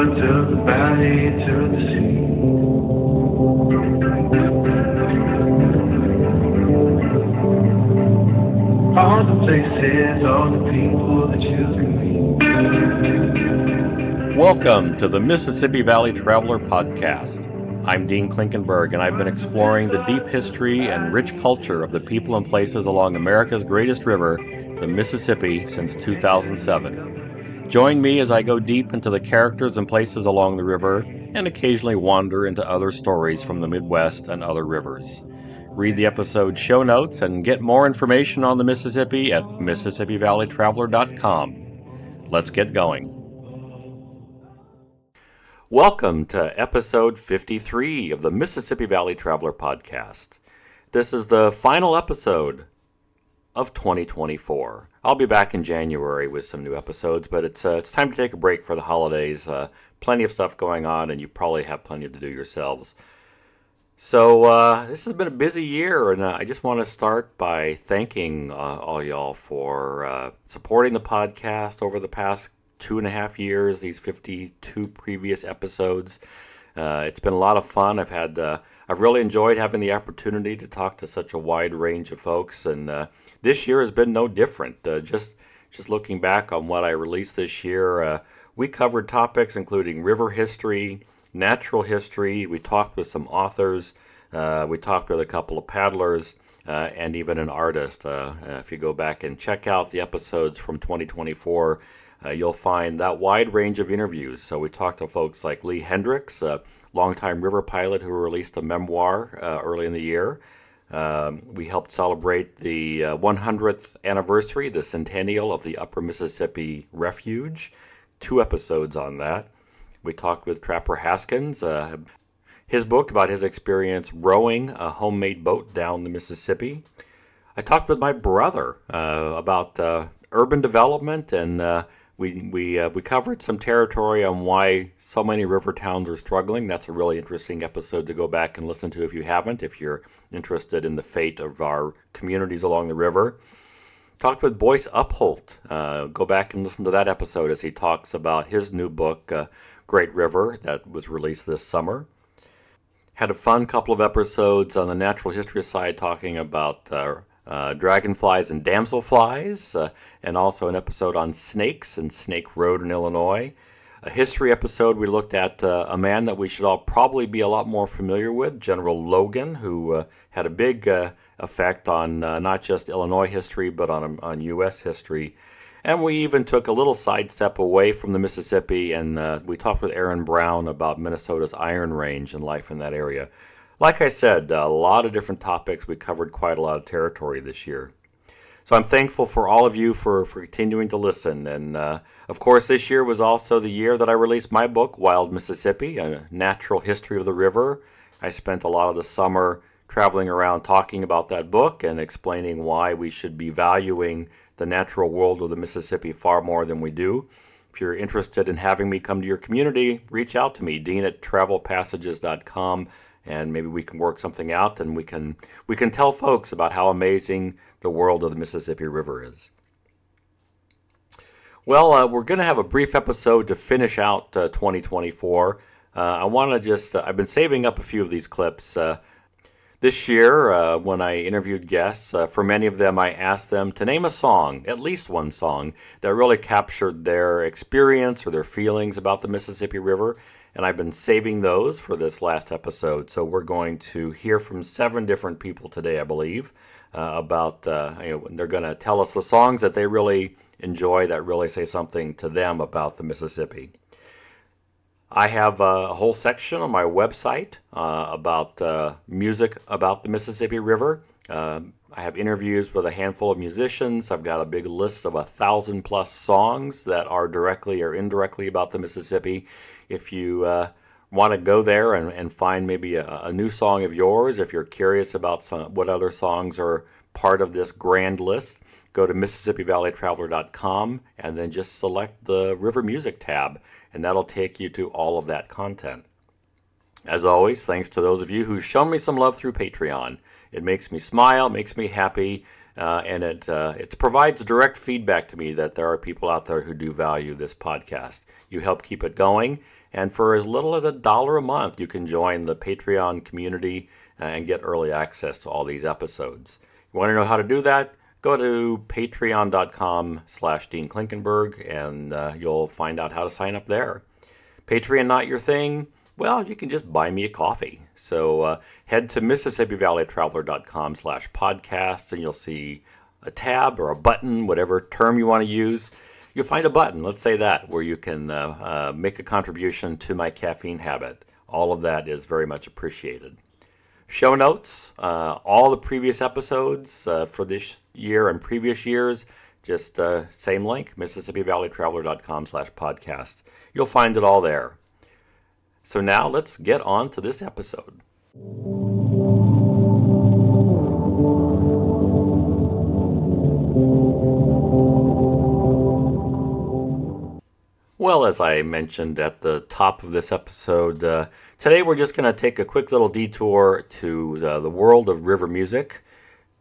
to the valley, to the sea. All the places, all the people that you can meet. Welcome to the Mississippi Valley Traveler Podcast. I'm Dean Klinkenberg, and I've been exploring the deep history and rich culture of the people and places along America's greatest river, the Mississippi, since 2007. Join me as I go deep into the characters and places along the river and occasionally wander into other stories from the Midwest and other rivers. Read the episode show notes and get more information on the Mississippi at MississippiValleyTraveler.com. Let's get going. Welcome to episode 53 of the Mississippi Valley Traveler Podcast. This is the final episode of 2024. I'll be back in January with some new episodes, but it's time to take a break for the holidays. Plenty of stuff going on, and you probably have plenty to do yourselves. So this has been a busy year, and I just want to start by thanking all y'all for supporting the podcast over the past 2.5 years, these 52 previous episodes. It's been a lot of fun. I've really enjoyed having the opportunity to talk to such a wide range of folks, and this year has been no different. Just looking back on what I released this year, we covered topics including river history, natural history. We talked with some authors. We talked with a couple of paddlers, and even an artist. If you go back and check out the episodes from 2024, you'll find that wide range of interviews. So we talked to folks like Lee Hendricks, a longtime river pilot who released a memoir early in the year. We helped celebrate the 100th anniversary, the centennial of the Upper Mississippi Refuge. 2 episodes on that. We talked with Trapper Haskins, his book about his experience rowing a homemade boat down the Mississippi. I talked with my brother about urban development, and we covered some territory on why so many river towns are struggling. That's a really interesting episode to go back and listen to if you haven't, if you're interested in the fate of our communities along the river. Talked with Boyce Upholt. Go back and listen to that episode as he talks about his new book, Great River, that was released this summer. Had a fun couple of episodes on the natural history side talking about dragonflies and damselflies, and also an episode on snakes and Snake Road in Illinois. A history episode, we looked at a man that we should all probably be a lot more familiar with, General Logan, who had a big effect on not just Illinois history, but on U.S. history. And we even took a little sidestep away from the Mississippi, and we talked with Aaron Brown about Minnesota's Iron Range and life in that area. Like I said, a lot of different topics. We covered quite a lot of territory this year. So I'm thankful for all of you for continuing to listen. And of course, this year was also the year that I released my book, Wild Mississippi, A Natural History of the River. I spent a lot of the summer traveling around talking about that book and explaining why we should be valuing the natural world of the Mississippi far more than we do. If you're interested in having me come to your community, reach out to me, dean@travelpassages.com, and maybe we can work something out, and we can tell folks about how amazing the world of the Mississippi River is. Well, we're going to have a brief episode to finish out 2024. I want to I've been saving up a few of these clips. This year, when I interviewed guests, for many of them, I asked them to name a song, at least one song, that really captured their experience or their feelings about the Mississippi River. And I've been saving those for this last episode. So we're going to hear from 7 different people today, I believe, about, they're going to tell us the songs that they really enjoy, that really say something to them about the Mississippi. I have a whole section on my website about music about the Mississippi River. I have interviews with a handful of musicians. I've got a big list of 1,000+ songs that are directly or indirectly about the Mississippi. If you want to go there and find maybe a new song of yours, if you're curious about what other songs are part of this grand list, go to MississippiValleyTraveler.com and then just select the River Music tab, and that'll take you to all of that content. As always, thanks to those of you who've shown me some love through Patreon. It makes me smile, makes me happy, and it provides direct feedback to me that there are people out there who do value this podcast. You help keep it going, And for as little as $1 a month, you can join the Patreon community and get early access to all these episodes. You want to know how to do that? Go to patreon.com/Dean Klinkenberg and you'll find out how to sign up there. Patreon not your thing? Well, you can just buy me a coffee. So head to MississippiValleyTraveler.com/podcasts and you'll see a tab or a button, whatever term you want to use. You'll find a button, let's say that, where you can make a contribution to my caffeine habit. All of that is very much appreciated. Show notes, all the previous episodes for this year and previous years, just same link, MississippiValleyTraveler.com/podcast. You'll find it all there. So now let's get on to this episode. Well, as I mentioned at the top of this episode, today we're just going to take a quick little detour to the world of river music.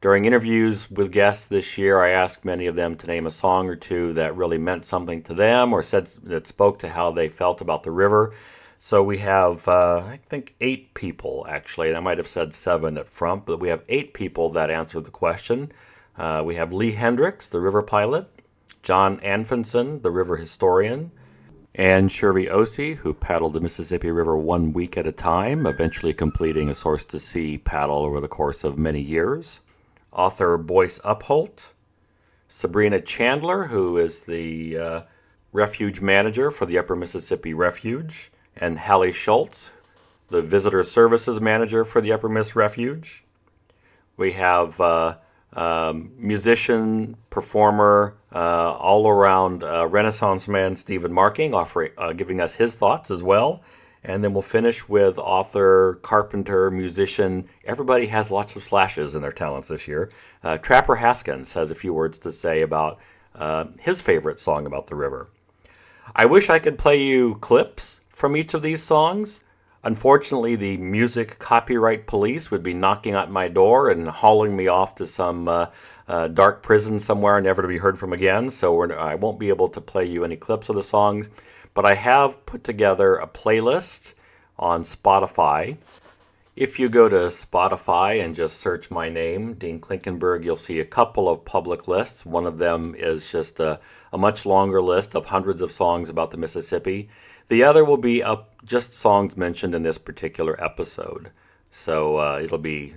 During interviews with guests this year, I asked many of them to name a song or two that really meant something to them or said that spoke to how they felt about the river. So we have, I think, 8 people, actually. And I might have said 7 up front, but we have 8 people that answered the question. We have Lee Hendricks, the river pilot, John Anfinson, the river historian, Anne Shirley Osey, who paddled the Mississippi River 1 week at a time, eventually completing a source-to-sea paddle over the course of many years. Author Boyce Upholt, Sabrina Chandler, who is the refuge manager for the Upper Mississippi Refuge, and Hallie Schultz, the visitor services manager for the Upper Miss Refuge. We have musician, performer, all-around Renaissance man Stephen Marking giving us his thoughts as well. And then we'll finish with author, carpenter, musician. Everybody has lots of slashes in their talents this year. Trapper Haskins has a few words to say about his favorite song about the river. I wish I could play you clips from each of these songs. Unfortunately, the music copyright police would be knocking at my door and hauling me off to some dark prison somewhere, never to be heard from again. So I won't be able to play you any clips of the songs. But I have put together a playlist on Spotify. If you go to Spotify and just search my name, Dean Klinkenberg, you'll see a couple of public lists. One of them is just a much longer list of hundreds of songs about the Mississippi. The other will be just songs mentioned in this particular episode. So it'll be,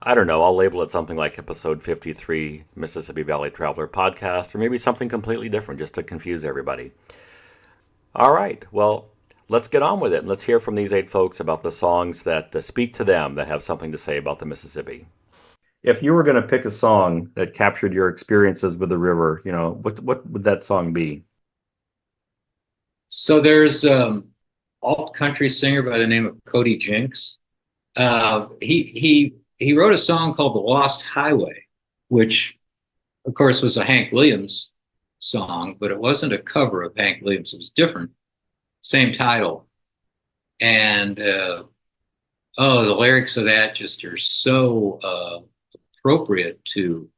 I don't know, I'll label it something like episode 53, Mississippi Valley Traveler Podcast, or maybe something completely different just to confuse everybody. All right, well, let's get on with it. And let's hear from these 8 folks about the songs that speak to them, that have something to say about the Mississippi. If you were going to pick a song that captured your experiences with the river, what would that song be? So there's alt country singer by the name of Cody Jinks. He wrote a song called "The Lost Highway," which, of course, was a Hank Williams song, but it wasn't a cover of Hank Williams. It was different, same title, and the lyrics of that just are so appropriate to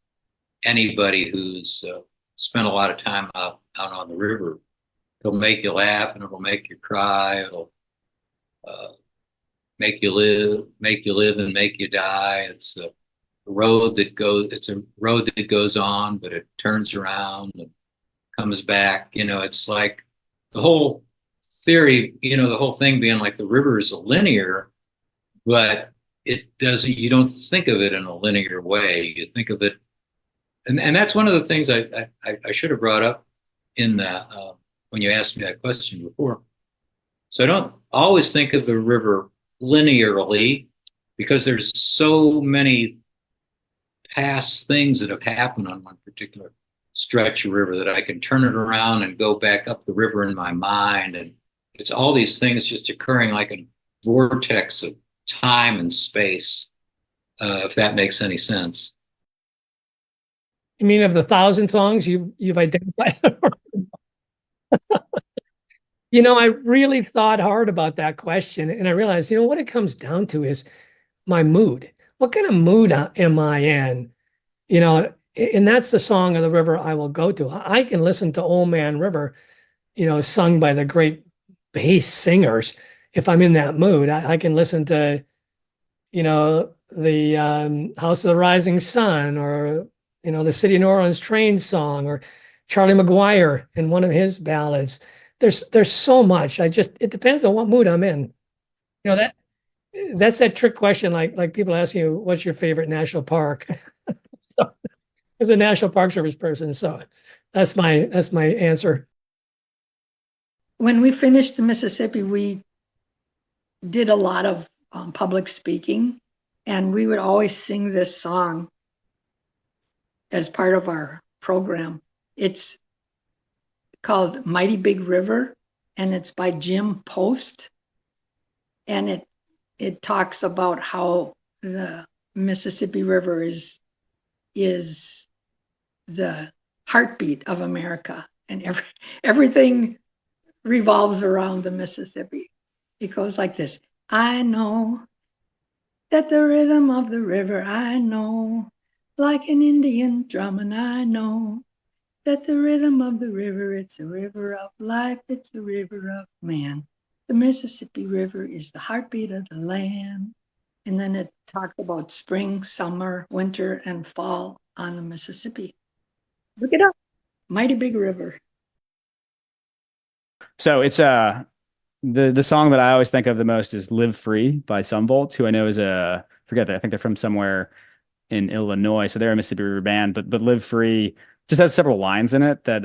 anybody who's spent a lot of time out on the river. It'll make you laugh and it'll make you cry. It'll make you live and make you die. It's a road that goes on, but it turns around and comes back. It's like the whole theory, the whole thing being like the river is linear, but it doesn't, you don't think of it in a linear way. You think of it, and that's one of the things I should have brought up in the when you asked me that question before. So I don't always think of the river linearly because there's so many past things that have happened on one particular stretch of river that I can turn it around and go back up the river in my mind. And it's all these things just occurring like a vortex of time and space, if that makes any sense. You mean of the 1,000 songs you've identified? I really thought hard about that question, and I realized, what it comes down to is my mood. What kind of mood am I in? And that's the song of the river I will go to. I can listen to Old Man River, sung by the great bass singers. If I'm in that mood, I can listen to, the House of the Rising Sun, or, the City of New Orleans Train Song, or Charlie McGuire in one of his ballads. There's so much. It depends on what mood I'm in. That's that trick question, like people ask you, what's your favorite national park? So, as a National Park Service person, so that's my answer. When we finished the Mississippi, we did a lot of public speaking, and we would always sing this song as part of our program. It's called Mighty Big River, and it's by Jim Post. And it talks about how the Mississippi River is the heartbeat of America, and everything revolves around the Mississippi. It goes like this. I know that the rhythm of the river, I know, like an Indian drum, and I know that the rhythm of the river, it's a river of life, it's a river of man. The Mississippi River is the heartbeat of the land. And then it talks about spring, summer, winter, and fall on the Mississippi. Look it up. Mighty Big River. So it's the song that I always think of the most is "Live Free" by Sunvolt, who I know is forget that, I think they're from somewhere in Illinois, so they're a Mississippi River band. But "Live Free" just has several lines in it that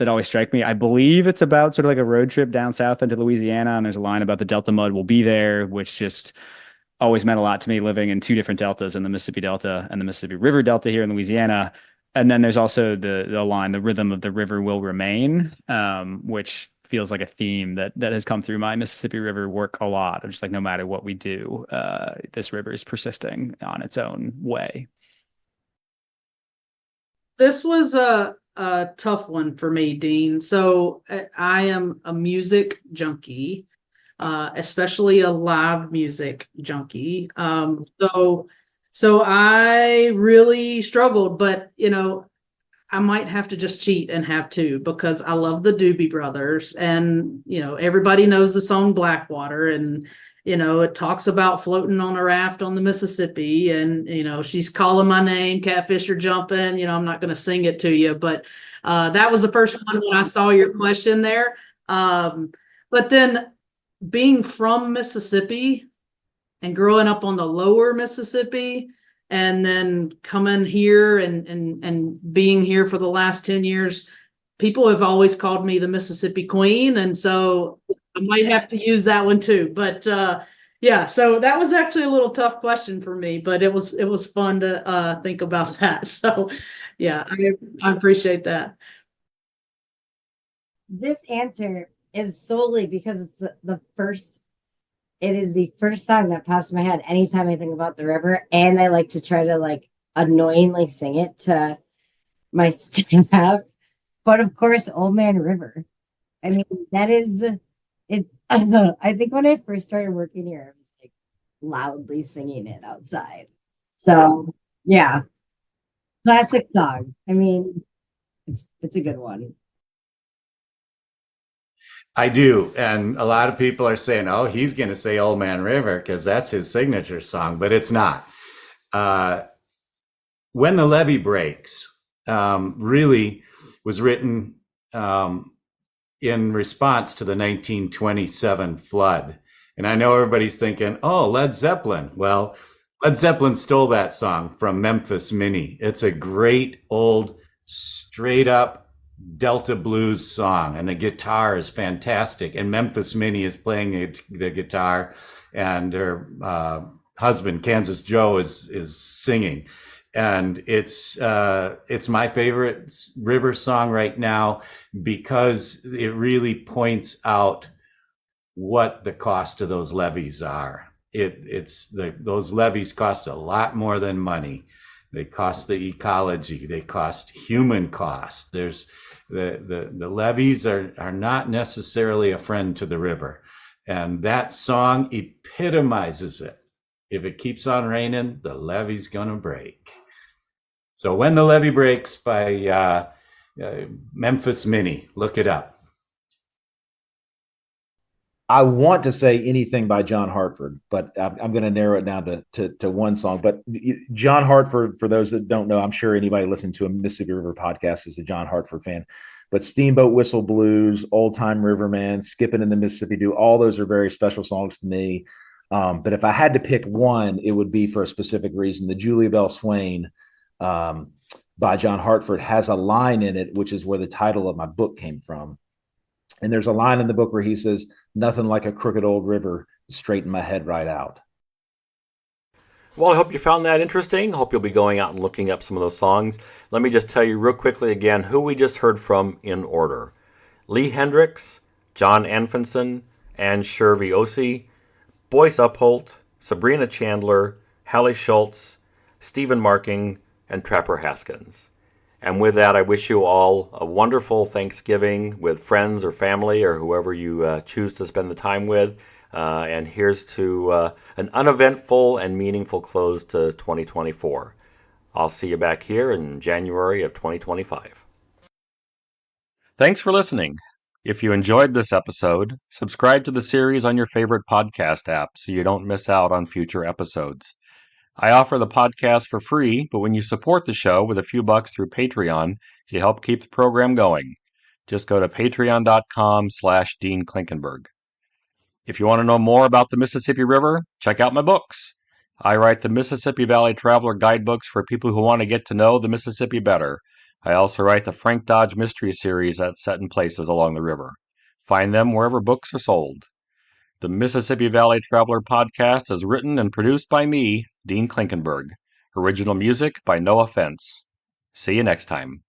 always strike me. I believe it's about sort of like a road trip down south into Louisiana, and there's a line about the Delta mud will be there, which just always meant a lot to me, living in two different deltas, in the Mississippi Delta and the Mississippi River Delta here in Louisiana. And then there's also the line, "The rhythm of the river will remain," which feels like a theme that has come through my Mississippi River work a lot. I'm just like, no matter what we do, this river is persisting on its own way. This was a tough one for me, Dean. So I am a music junkie, especially a live music junkie. So I really struggled, but I might have to just cheat and have two, because I love the Doobie Brothers, and everybody knows the song Blackwater, and it talks about floating on a raft on the Mississippi, and she's calling my name, catfish are jumping. I'm not going to sing it to you, but that was the first one when I saw your question there. But then, being from Mississippi and growing up on the lower Mississippi, and then coming here and being here for the last 10 years, people have always called me the Mississippi Queen. And so I might have to use that one too. But yeah, so that was actually a little tough question for me, but it was fun to think about that. So yeah, I appreciate that. This answer is solely because it's it is the first song that pops in my head anytime I think about the river, and I like to try to annoyingly sing it to my staff. But of course, Old Man River. I mean, that is it. I don't know. I think when I first started working here, I was loudly singing it outside. So yeah, classic song. I mean, it's a good one. I do. And a lot of people are saying, oh, he's going to say Old Man River because that's his signature song, but it's not. When the Levee Breaks really was written in response to the 1927 flood. And I know everybody's thinking, oh, Led Zeppelin. Well, Led Zeppelin stole that song from Memphis Minnie. It's a great old straight up Delta blues song, and the guitar is fantastic. And Memphis Minnie is playing the guitar, and her husband Kansas Joe is singing. And it's my favorite river song right now because it really points out what the cost of those levees are. Those levees cost a lot more than money. They cost the ecology. They cost human cost. There's the levees are not necessarily a friend to the river, and that song epitomizes it. If it keeps on raining, the levee's gonna break. So When the Levee Breaks by Memphis Minnie, look it up. I want to say anything by John Hartford, but I'm going to narrow it down to one song. But John Hartford, for those that don't know, I'm sure anybody listening to a Mississippi River podcast is a John Hartford fan. But Steamboat Whistle Blues, Old Time Riverman, Skipping in the Mississippi Doo, all those are very special songs to me. But if I had to pick one, it would be for a specific reason. The Julia Bell Swain by John Hartford has a line in it, which is where the title of my book came from. And there's a line in the book where he says, "Nothing like a crooked old river to straighten my head right out." Well, I hope you found that interesting. Hope you'll be going out and looking up some of those songs. Let me just tell you real quickly again who we just heard from in order. Lee Hendricks, John Anfinson, Ann Shervey Ossie, Boyce Upholt, Sabrina Chandler, Hallie Schultz, Stephen Marking, and Trapper Haskins. And with that, I wish you all a wonderful Thanksgiving with friends or family or whoever you choose to spend the time with. And here's to an uneventful and meaningful close to 2024. I'll see you back here in January of 2025. Thanks for listening. If you enjoyed this episode, subscribe to the series on your favorite podcast app so you don't miss out on future episodes. I offer the podcast for free, but when you support the show with a few bucks through Patreon, you help keep the program going. Just go to patreon.com/Dean Klinkenberg. If you want to know more about the Mississippi River, check out my books. I write the Mississippi Valley Traveler guidebooks for people who want to get to know the Mississippi better. I also write the Frank Dodge Mystery Series that's set in places along the river. Find them wherever books are sold. The Mississippi Valley Traveler podcast is written and produced by me, Dean Klinkenberg. Original music by No Offense. See you next time.